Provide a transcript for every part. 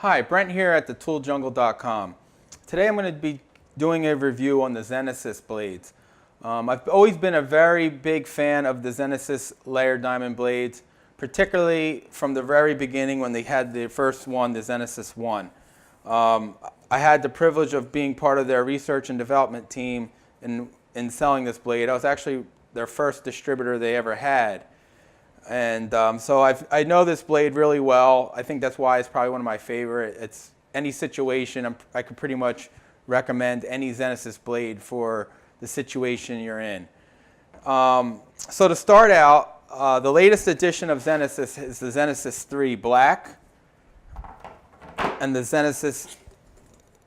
Hi, Brent here at thetooljungle.com. Today I'm going to be doing a review on the Zensis blades. I've always been a very big fan of the Zensis layered diamond blades, particularly from the very beginning when they had the first one, the Zensis 1. I had the privilege of being part of their research and development team in selling this blade. I was actually their first distributor they ever had. And so I know this blade really well. I think that's why it's probably one of my favorite. It's any situation, I could pretty much recommend any Zensis blade for the situation you're in. So to start out, the latest edition of Zensis is the Zensis 3 Black and the Zensis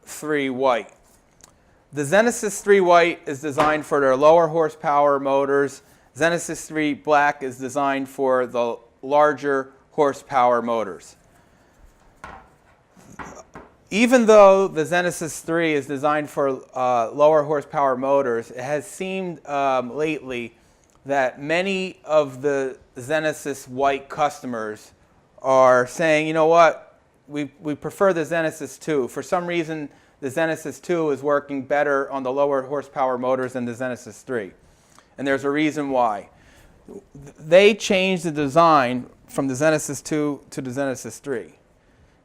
3 White. The Zensis 3 White is designed for their lower horsepower motors. Zensis 3 Black is designed for the larger horsepower motors. Even though the Zensis 3 is designed for lower horsepower motors, it has seemed lately that many of the Zensis White customers are saying, you know what, we prefer the Zensis 2. For some reason, the Zensis 2 is working better on the lower horsepower motors than the Zensis 3. And there's a reason why. They changed the design from the Zensis 2 to the Zensis 3.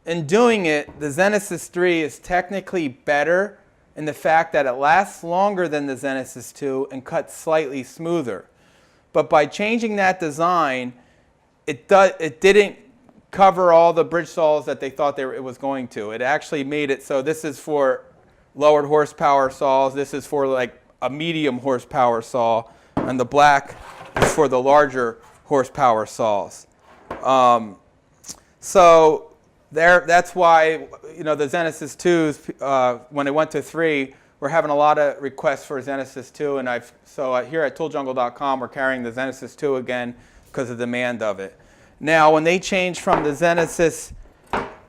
In doing it, the Zensis 3 is technically better in the fact that it lasts longer than the Zensis 2 and cuts slightly smoother. But by changing that design, it didn't cover all the bridge saws that they thought it was going to. It actually made it so this is for lowered horsepower saws, this is for like a medium horsepower saw, and the black is for the larger horsepower saws. So that's why, you know, the Zensis 2s, when it went to 3, we're having a lot of requests for Zensis 2, and so here at tooljungle.com we're carrying the Zensis 2 again because of the demand of it. Now, when they changed from the Zensis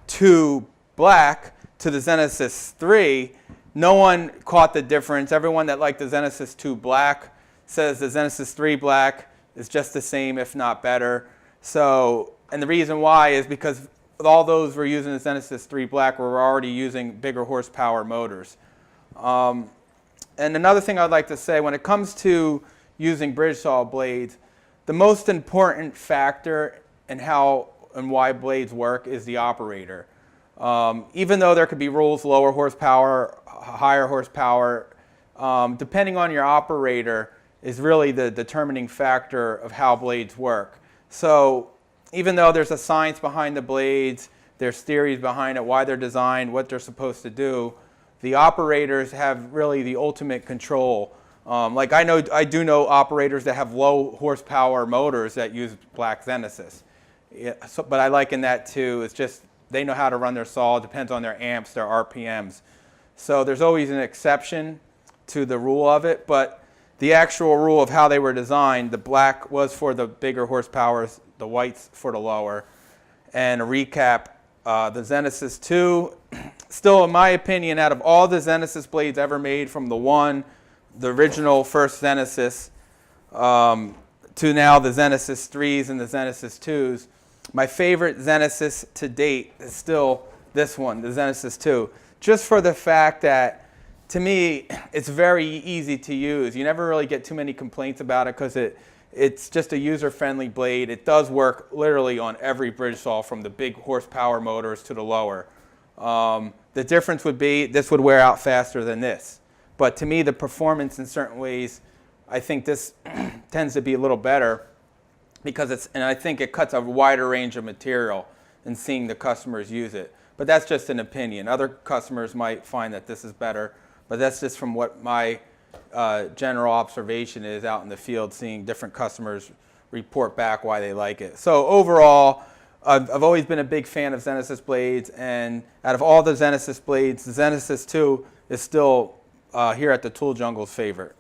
2 Black to the Zensis 3, no one caught the difference. Everyone that liked the Zensis 2 Black says the Zensis 3 Black is just the same, if not better. So, and the reason why is because all those who were using the Zensis 3 Black were already using bigger horsepower motors. And another thing I'd like to say, when it comes to using bridge saw blades, the most important factor in how and why blades work is the operator. Even though there could be rules, lower horsepower, higher horsepower, depending on your operator is really the determining factor of how blades work. So even though there's a science behind the blades, there's theories behind it, why they're designed, what they're supposed to do, the operators have really the ultimate control. Like I do know operators that have low horsepower motors that use black Zensis. Yeah, but I liken that to, it's just they know how to run their saw. It depends on their amps, their RPMs. So there's always an exception to the rule of it, but the actual rule of how they were designed, the black was for the bigger horsepowers, the whites for the lower. And a recap, the Zensis 2, still in my opinion, out of all the Zensis blades ever made, from the original first Zensis, to now the Zensis 3s and the Zensis 2s, my favorite Zensis to date is still this one, the Zensis 2. Just for the fact that, to me, it's very easy to use. You never really get too many complaints about it because it's just a user-friendly blade. It does work literally on every bridge saw, from the big horsepower motors to the lower. The difference would be this would wear out faster than this. But to me, the performance in certain ways, I think this tends to be a little better because and I think it cuts a wider range of material in seeing the customers use it. But that's just an opinion. Other customers might find that this is better, but that's just from what my general observation is out in the field, seeing different customers report back why they like it. So overall, I've always been a big fan of Zensis blades, and out of all the Zensis blades, the Zensis 2 is still here at the Tool Jungle's favorite.